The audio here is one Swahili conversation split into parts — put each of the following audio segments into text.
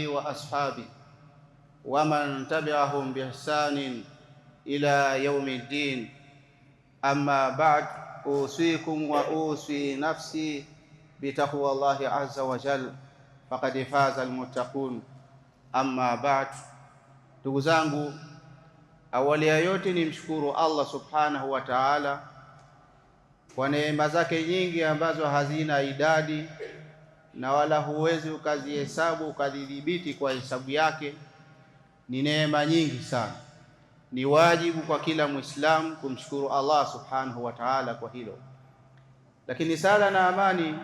وأصحابه ومن تبعهم بإحسان إلى يوم الدين. أما بعد، أوصيكم وأوصي نفسي بتقوى الله عز وجل فقد فاز المتقون. Amma ba'd, ndugu zangu, awali ya yote ni mshukuru Allah subhanahu wa ta'ala kwa neema zake nyingi ambazo hazina idadi na wala huwezi ukazihesabu ukadhibiti kwa hesabu yake. Ni neema nyingi sana. Ni wajibu kwa kila Muislamu kumshukuru Allah subhanahu wa ta'ala kwa hilo. Lakini sala na amani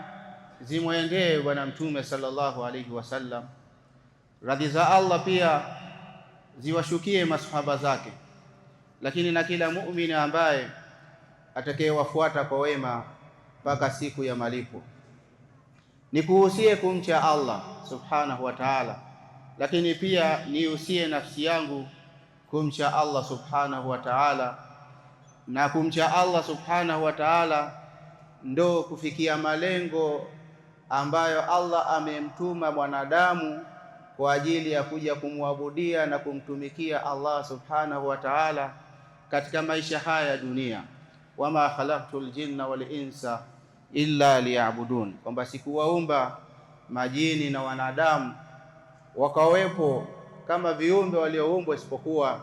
zimwendee Bwana Mtume sallallahu alayhi wasallam, radhi za Allah pia ziwashukie masahaba zake, lakini na kila muumini ambaye atakayewafuata kwa wema mpaka siku ya malipo. Nikuhusie kumcha Allah subhanahu wa ta'ala, lakini pia nihusie nafsi yangu kumcha Allah subhanahu wa ta'ala. Na kumcha Allah subhanahu wa ta'ala ndo kufikia malengo ambayo Allah amemtuma mwanadamu kwa ajili ya kuja kumwabudia na kumtumikia Allah subhanahu wa ta'ala katika maisha haya ya dunia. Wama khalaqtul jinna wal insa illa liya'budun, kwamba sikuwaumba majini na wanadamu wakawepo kama viumbe walioumbwa isipokuwa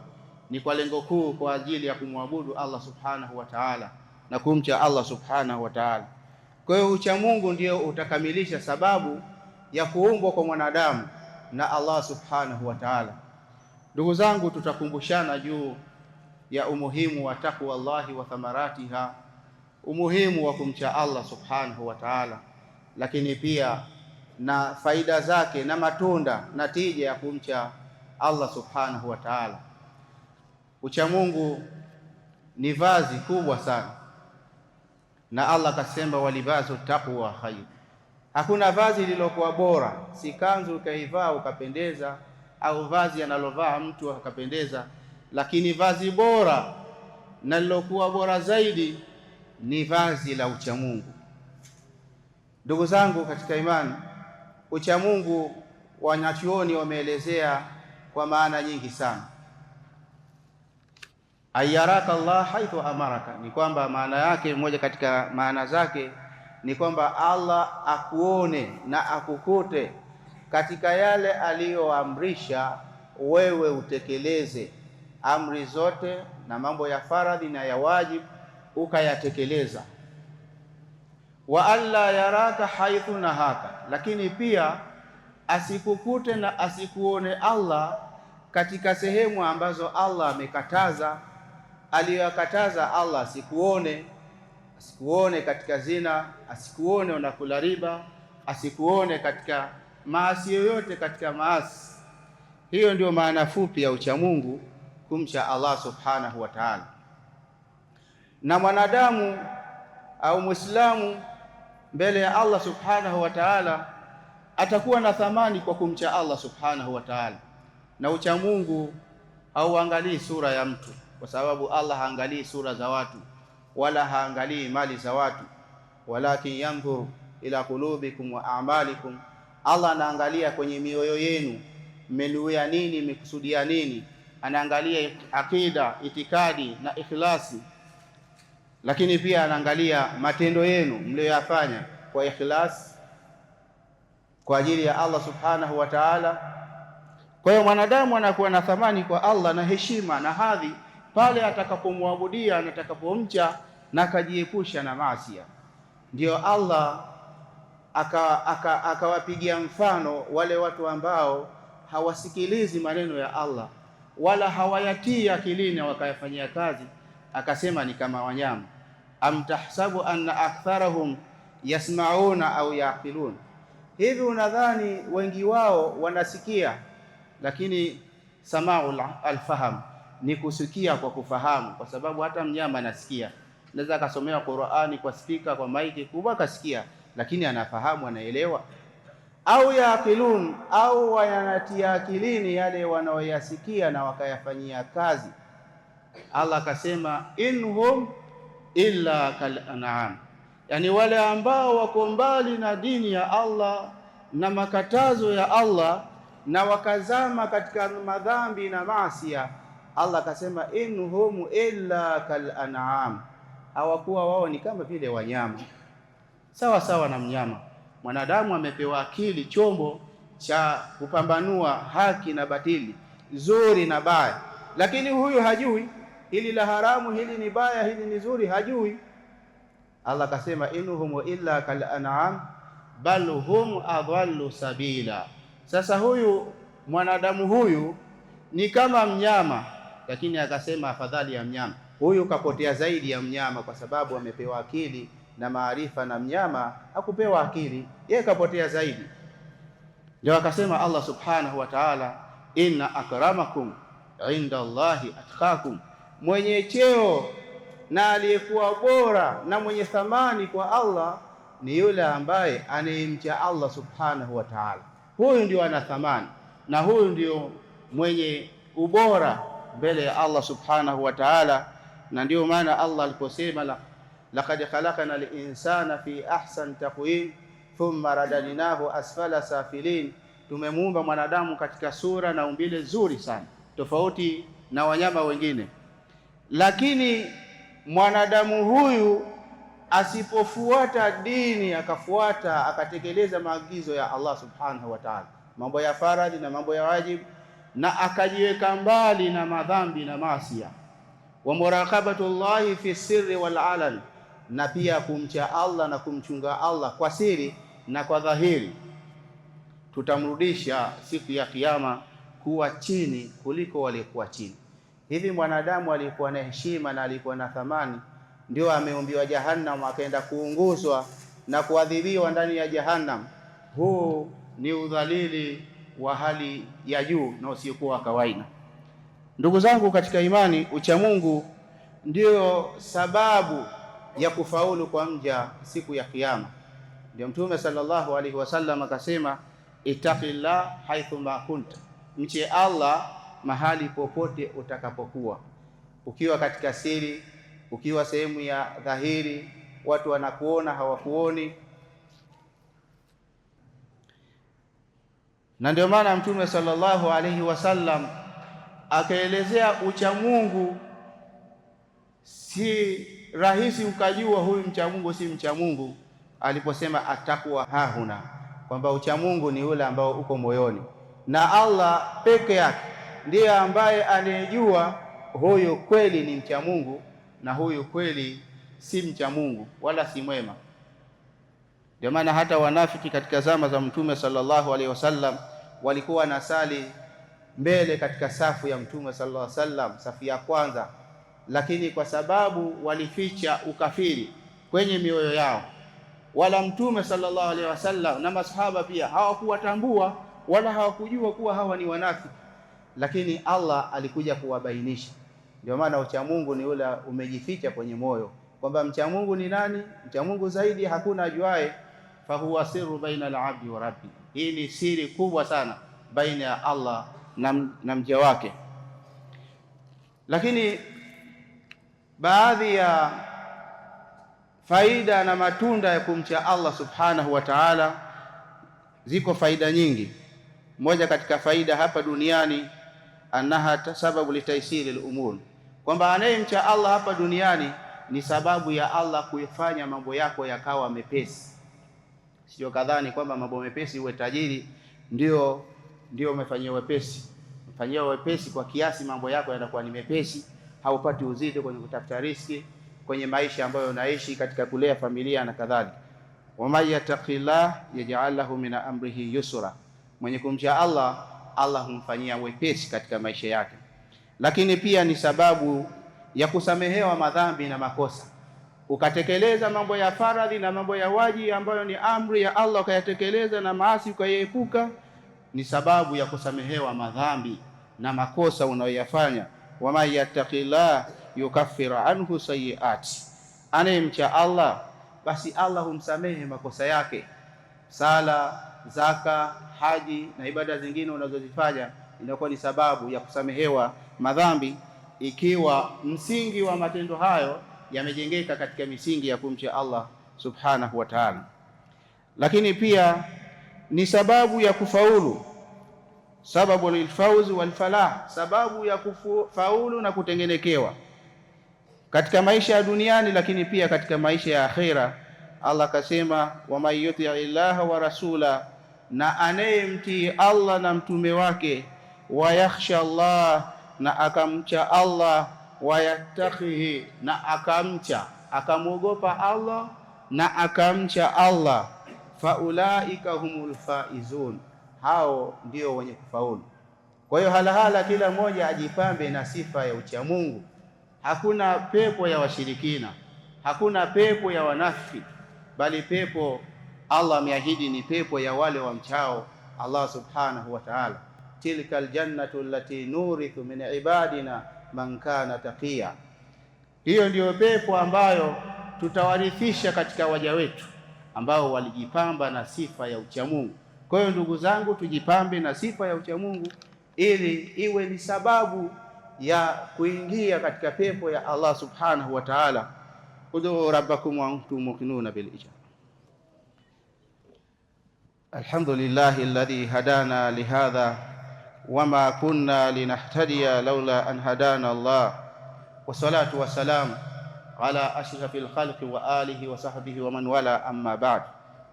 ni kwa lengo kuu, kwa ajili ya kumwabudu Allah subhanahu wa ta'ala na kumcha Allah subhanahu wa ta'ala. Kwa hiyo ucha Mungu ndio utakamilisha sababu ya kuumbwa kwa mwanadamu na Allah subhanahu wa ta'ala. Ndugu zangu, tutakumbushana juu ya umuhimu wa taqwa Allahi wa thamaratiha, umuhimu wa kumcha Allah subhanahu wa ta'ala, lakini pia na faida zake na matunda na tija ya kumcha Allah subhanahu wa ta'ala. Ucha Mungu ni vazi kubwa sana, na Allah kasema walibasu taqwa khair. Hakuna vazi lilokuwa bora, si kanzu ukaivaa ukapendeza, au vazi analovaa mtu akapendeza, lakini vazi bora na lilokuwa bora zaidi ni vazi la uchamungu. Ndugu zangu katika imani, uchamungu wanachuoni wameelezea kwa maana nyingi sana. Ayaraka Allah haithu amaraka, ni kwamba maana yake, moja katika maana zake ni kwamba Allah akuone na akukute katika yale aliyoamrisha wewe utekeleze amri zote, na mambo ya faradhi na ya wajibu ukayatekeleza. Wa alla yaraka haithu nahaka, lakini pia asikukute na asikuone Allah katika sehemu ambazo Allah amekataza. Aliyokataza Allah asikuone katika zina, asikuone unakula riba, asikuone katika maasi yoyote katika maasi. Hiyo ndio maana fupi ya uchamungu, kumcha Allah subhanahu wa ta'ala. Na mwanadamu au Muislamu mbele ya Allah subhanahu wa ta'ala atakuwa na thamani kwa kumcha Allah subhanahu wa ta'ala. Na uchamungu hauangalii sura ya mtu, kwa sababu Allah haangalii sura za watu wala haangalii mali za watu, walakin yanzur ila qulubikum wa a'malikum. Allah anaangalia kwenye mioyo yenu, mmenuia nini, mmekusudia nini. Anaangalia akida, itikadi na ikhlasi, lakini pia anaangalia matendo yenu mlioyafanya kwa ikhlas kwa ajili ya Allah subhanahu wa ta'ala. Kwa hiyo mwanadamu anakuwa na thamani kwa Allah na heshima na hadhi pale atakapomwabudia na atakapomcha na akajiepusha na maasi. Ndio Allah akawapigia mfano wale watu ambao hawasikilizi maneno ya Allah wala hawayatii akilini wakayafanyia kazi, akasema ni kama wanyama. am tahsabu anna aktharahum yasmauna au yaqilun, hivi unadhani wengi wao wanasikia? Lakini samaul alfaham ni kusikia kwa kufahamu, kwa sababu hata mnyama anasikia. Naweza akasomea Qur'ani kwa spika, kwa maiki kubwa, akasikia, lakini anafahamu, anaelewa. Au yaqilun, au wanatia akilini yale wanaoyasikia na wakayafanyia kazi. Allah akasema inhum illa kal an'am, yani wale ambao wako mbali na dini ya Allah na makatazo ya Allah na wakazama katika madhambi na maasiya, Allah akasema inhum illa kal an'am, hawakuwa wao ni kama vile wanyama, sawa sawa na mnyama. Mwanadamu amepewa akili, chombo cha kupambanua haki na batili, zuri na baya, lakini huyu hajui hili la haramu, hili ni baya, hili ni zuri, hajui. Allah akasema inhum illa kal an'am bal hum adhallu sabila. Sasa huyu mwanadamu huyu ni kama mnyama, lakini akasema afadhali ya mnyama. Huyu kapotea zaidi ya mnyama, kwa sababu amepewa akili na maarifa, na mnyama hakupewa akili, yeye kapotea zaidi. Ndio akasema Allah subhanahu wa ta'ala, inna akramakum inda Allahi atqakum, mwenye cheo na aliyekuwa bora na mwenye thamani kwa Allah ni yule ambaye anayemcha Allah subhanahu wa ta'ala. Huyu ndio ana thamani na huyu ndio mwenye ubora mbele ya Allah subhanahu wa ta'ala. Na ndio maana Allah aliposema laqad khalaqna al-insana fi ahsan taqwim thumma radadnahu asfala safilin, tumemuumba mwanadamu katika sura na umbile zuri sana, tofauti na wanyama wengine. Lakini mwanadamu huyu asipofuata dini, akatekeleza maagizo ya Allah subhanahu wa ta'ala, mambo ya faradhi na mambo ya wajibu, na akajiweka mbali na madhambi na maasiya, wa muraqabatullahi fi sirri wal alan, na pia kumcha Allah na kumchunga Allah kwa siri na kwa dhahiri, tutamrudisha siku ya Kiyama kuwa chini kuliko walikuwa chini. Hivi mwanadamu alikuwa na heshima na alikuwa na thamani, ndio ameumbiwa Jahannam, akaenda kuunguzwa na kuadhibiwa ndani ya Jahannam. Huu ni udhalili wa hali ya juu na usiokuwa kawaida. Ndugu zangu katika imani, uchamungu ndio sababu ya kufaulu kwa mja siku ya Kiyama. Ndio Mtume sallallahu alaihi wasallam akasema, ittaqillah haithu ma kunta, mche Allah mahali popote utakapokuwa, ukiwa katika siri, ukiwa sehemu ya dhahiri, watu wanakuona hawakuoni. Na ndio maana Mtume sallallahu alaihi wasallam akaelezea uchamungu. Si rahisi ukajua huyu mchamungu si mchamungu, aliposema atakwa hahuna, kwamba uchamungu ni ule ambao uko moyoni, na Allah peke yake ndiye ambaye anejua huyu kweli ni mchamungu na huyu kweli si mchamungu wala si mwema. Ndio maana hata wanafiki katika zama za Mtume sallallahu alaihi wasallam walikuwa nasali mbele katika safu ya Mtume sallallahu alaihi wasallam, safu ya kwanza, lakini kwa sababu walificha ukafiri kwenye mioyo yao, wala Mtume sallallahu alaihi wasallam na masahaba pia hawakuwatambua wala hawakujua kuwa hawa ni wanafiki, lakini Allah alikuja kuwabainisha. Ndio maana uchamungu ni ule umejificha kwenye moyo, kwamba mchamungu ni nani? Mchamungu zaidi hakuna ajuae, fa huwa sirru baina al-abdi wa rabbi. Hii ni siri kubwa sana baina ya Allah na mja wake. Lakini baadhi ya faida na matunda ya kumcha Allah subhanahu wa ta'ala, ziko faida nyingi. Moja katika faida hapa duniani, annaha sababu litaisiri al-umur, kwamba anayemcha Allah hapa duniani ni sababu ya Allah kuifanya mambo yako yakawa mepesi. Sio kadhani kwamba mambo mepesi uwe tajiri ndio umefanyia wepesi. Mfanyia wepesi kwa kiasi, mambo yako yanakuwa ni mepesi, haupati uzito kwenye kutafuta riziki, kwenye maisha ambayo unaishi, katika kulea familia na kadhalika. Wa may yattaqillah yaj'al lahu min amrihi yusra, mwenye kumcha Allah, Allah humfanyia wepesi katika maisha yake. Lakini pia ni sababu ya kusamehewa madhambi na makosa. ukatekeleza mambo ya faradhi na mambo ya wajibu ambayo ni amri ya Allah, ukayatekeleza na maasi ukayaepuka, ni sababu ya kusamehewa madhambi na makosa unayoyafanya. Waman yattaqillah yukaffir anhu sayiati, anayemcha Allah basi Allah humsamehe makosa yake. Sala, zaka, haji na ibada zingine unazozifanya inakuwa ni sababu ya kusamehewa madhambi, ikiwa msingi wa matendo hayo yamejengeka katika misingi ya kumcha Allah subhanahu wa ta'ala. Lakini pia ni sababu ya kufaulu, sababu lilfauzi walfalah, sababu ya kufaulu na kutengenekewa katika maisha ya duniani, lakini pia katika maisha ya akhera. Allah kasema, waman yuti illaha wa rasula, na anayemtii Allah na mtume wake, wa yakhsha Allah, na akamcha Allah, wa yattaqihi, na akamwogopa Allah na akamcha Allah, faulaika humul faizun, hao ndio wenye kufaulu. Kwa hiyo halahala kila mmoja ajipambe na sifa ya uchamungu. Hakuna pepo ya washirikina, hakuna pepo ya wanafiki, bali pepo Allah ameahidi ni pepo ya wale wamchao Allah subhanahu wa ta'ala. Tilka aljannatu allati nurithu min ibadina man kana taqiya, hiyo ndiyo pepo ambayo tutawarithisha katika waja wetu ambao walijipamba na sifa ya uchamungu. Kwa hiyo ndugu zangu, tujipambe na sifa ya uchamungu ili iwe ni sababu ya kuingia katika pepo ya Allah subhanahu wa ta'ala. Ud'u rabbakum wa antum muqinuna bil ijaba. Alhamdulillahi alladhi hadana lihadha wama kunna linahtadiya laula an hadana Allah, wassalatu wassalamu ala ashrafil khalqi wa alihi wa sahbihi wa man wala, amma ba'd.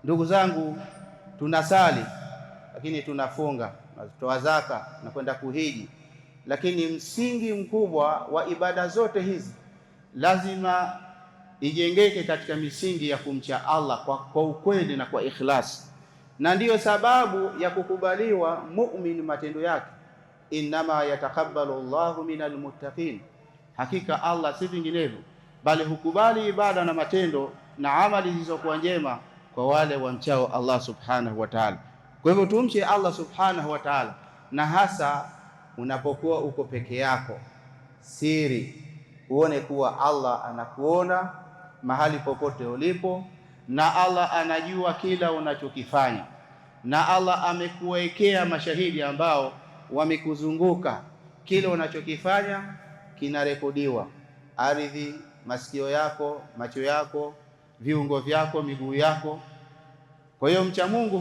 Ndugu zangu, tunasali lakini tunafunga, tunatoa zaka na kwenda kuhiji, lakini msingi mkubwa wa ibada zote hizi lazima ijengeke katika misingi ya kumcha Allah kwa ukweli na kwa ikhlas, na ndiyo sababu ya kukubaliwa mu'min matendo yake. Innama yatakabbalu Allahu minal muttaqin, hakika Allah si vinginevyo bali hukubali ibada na matendo na amali zilizokuwa njema kwa wale wamchao Allah subhanahu wa ta'ala. Kwa hivyo tumche Allah subhanahu wa ta'ala, na hasa unapokuwa uko peke yako siri, uone kuwa Allah anakuona mahali popote ulipo, na Allah anajua kila unachokifanya, na Allah amekuwekea mashahidi ambao wamekuzunguka. Kile unachokifanya kinarekodiwa, ardhi, masikio yako, macho yako, viungo vyako, miguu yako. Kwa hiyo mcha Mungu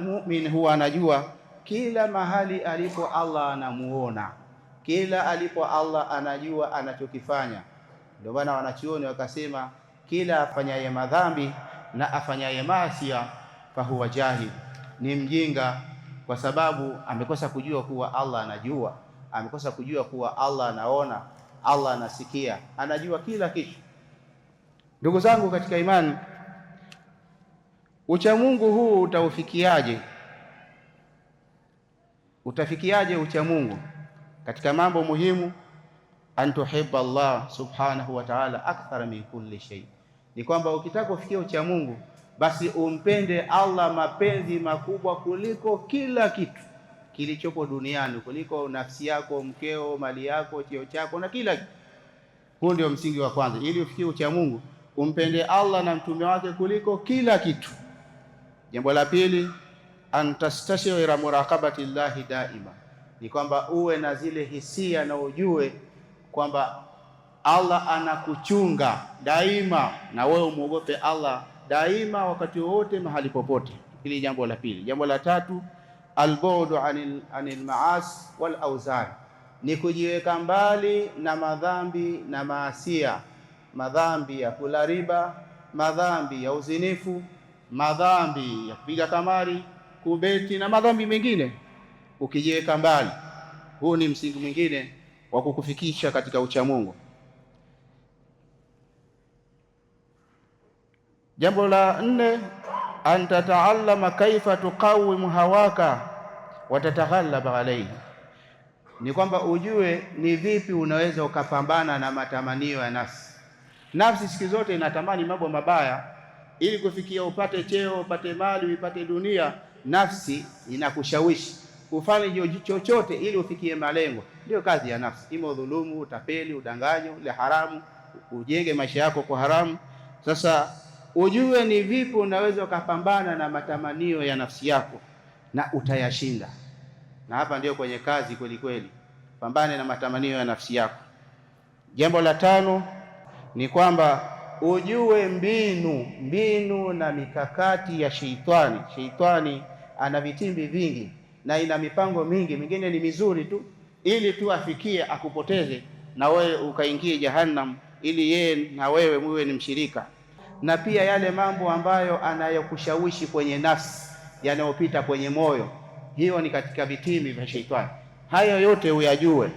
muumini huwa anajua kila mahali alipo Allah anamuona, kila alipo Allah anajua anachokifanya. Ndio maana wanachuoni wakasema kila afanyaye madhambi na afanyaye maasi fahuwa jahil, ni mjinga, kwa sababu amekosa kujua kuwa Allah anajua, amekosa kujua kuwa Allah anaona, Allah anasikia, anajua kila kitu. Ndugu zangu katika imani, uchamungu huu utaufikiaje? Utafikiaje uchamungu? Katika mambo muhimu, antuhibba Allah subhanahu wa ta'ala akthara min kulli shay, ni kwamba ukitaka kufikia uchamungu basi umpende Allah mapenzi makubwa kuliko kila kitu kilichopo duniani, kuliko nafsi yako, mkeo, mali yako, cheo chako na kila kitu. Huu ndio msingi wa kwanza, ili ufikie uchamungu umpende Allah na mtume wake kuliko kila kitu. Jambo la pili, antastashira muraqabati llahi daima, ni kwamba uwe na zile hisia na ujue kwamba Allah anakuchunga daima, na wewe umuogope Allah daima, wakati wote, mahali popote. Hili jambo la pili. Jambo la tatu, albu'du anil maasi wal awzar, ni kujiweka mbali na madhambi na maasia, madhambi ya kula riba, madhambi ya uzinifu, madhambi ya kupiga kamari, kubeti na madhambi mengine. Ukijiweka mbali, huu ni msingi mwingine wa kukufikisha katika uchamungu. Jambo la nne, antataallama kaifa tuqawimu hawaka wa tataghallaba alayhi, ni kwamba ujue ni vipi unaweza ukapambana na matamanio ya nafsi, Nafsi siku zote inatamani mambo mabaya, ili kufikia upate cheo, upate mali, upate dunia. Nafsi inakushawishi ufanye chochote ili ufikie malengo. Ndio kazi ya nafsi, ima udhulumu, utapeli, udanganyo, ule haramu, ujenge maisha yako kwa haramu. Sasa ujue ni vipi unaweza ukapambana na matamanio ya nafsi yako na utayashinda. Na hapa ndio kwenye kazi kweli kweli, pambane na matamanio ya nafsi yako. Jambo la 5 ni kwamba ujue mbinu na mikakati ya sheitani. Sheitani ana vitimbi vingi na ina mipango mingi, mingine ni mizuri tu, ili tu afikie akupoteze na wewe ukaingie jahannam, ili yeye na wewe muwe ni mshirika. Na pia yale mambo ambayo anayokushawishi kwenye nafsi, yanayopita kwenye moyo, hiyo ni katika vitimbi vya sheitani. Hayo yote uyajue.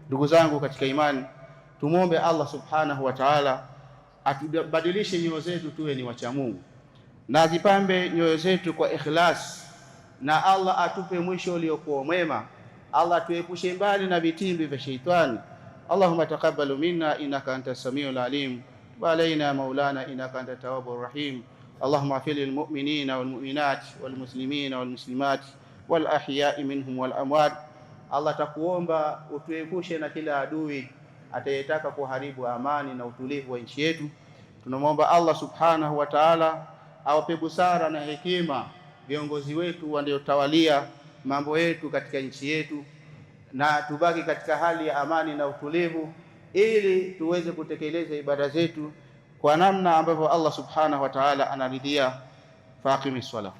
Ndugu zangu katika imani, tumwombe Allah subhanahu wa ta'ala atubadilishe nyoyo zetu tuwe ni wacha Mungu, na azipambe nyoyo zetu kwa ikhlas, na Allah atupe mwisho uliokuwa mwema. Allah tuepushe mbali na vitimbi vya sheitani. Allahumma taqabbal minna innaka antas samiul alim wa alaina maulana innaka antat tawwabur rahim. Allahumma ighfir lil mu'minina wal mu'minat wal muslimina wal muslimat wal ahya'i minhum wal amwat. Allah takuomba utuepushe na kila adui atayetaka kuharibu amani na utulivu wa nchi yetu. Tunamwomba Allah subhanahu wa ta'ala awape busara na hekima viongozi wetu waliotawalia mambo yetu katika nchi yetu, na tubaki katika hali ya amani na utulivu, ili tuweze kutekeleza ibada zetu kwa namna ambavyo Allah subhanahu wa ta'ala anaridhia. Faqimis salah.